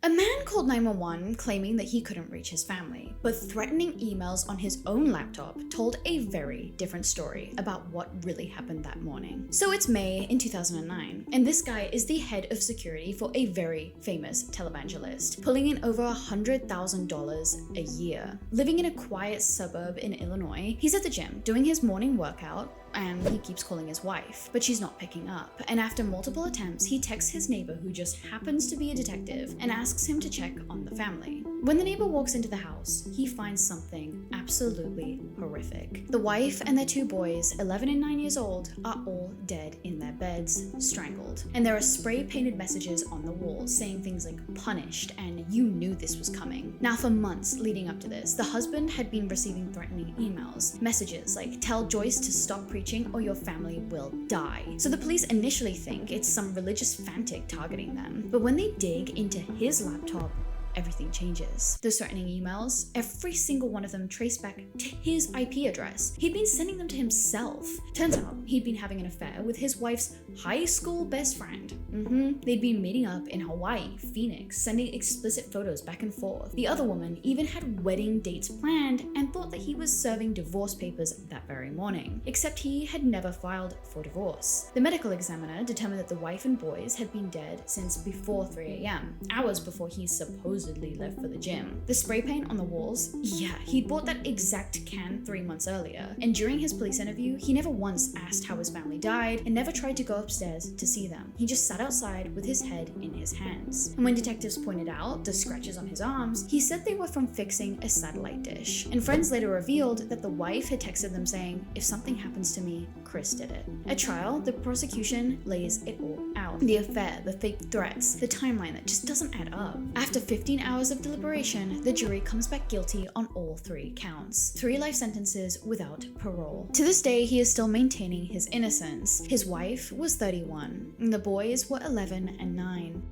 A man called 911 claiming that he couldn't reach his family, but threatening emails on his own laptop told a very different story about what really happened that morning. So it's May in 2009, and this guy is the head of security for a very famous televangelist, pulling in over $100,000 a year. Living in a quiet suburb in Illinois, he's at the gym doing his morning workout, and he keeps calling his wife, but she's not picking up. And after multiple attempts, he texts his neighbor, who just happens to be a detective, and asks him to check on the family. When the neighbor walks into the house, he finds something absolutely horrific. The wife and their two boys, 11 and 9 years old, are all dead in their beds, strangled. And there are spray-painted messages on the walls saying things like "punished" and "you knew this was coming." Now, for months leading up to this, the husband had been receiving threatening emails, messages like "tell Joyce to stop preaching or your family will die." So the police initially think it's some religious fanatic targeting them, but when they dig into his laptop, everything changes. Those threatening emails, every single one of them traced back to his IP address. He'd been sending them to himself. Turns out he'd been having an affair with his wife's high school best friend. They'd been meeting up in Hawaii, Phoenix, sending explicit photos back and forth. The other woman even had wedding dates planned and thought that he was serving divorce papers that very morning, except he had never filed for divorce. The medical examiner determined that the wife and boys had been dead since before 3 a.m., hours before he supposedly left for the gym. The spray paint on the walls, yeah, he'd bought that exact can 3 months earlier, and during his police interview, he never once asked how his family died and never tried to go upstairs to see them. He just sat outside with his head in his hands. And when detectives pointed out the scratches on his arms, he said they were from fixing a satellite dish. And friends later revealed that the wife had texted them saying, "If something happens to me, Chris did it." At trial, the prosecution lays it all out. The affair, the fake threats, the timeline that just doesn't add up. After 15 hours of deliberation, the jury comes back guilty on all 3 counts. 3 life sentences without parole. To this day, he is still maintaining his innocence. His wife was 31, and the boys were 11 and 9.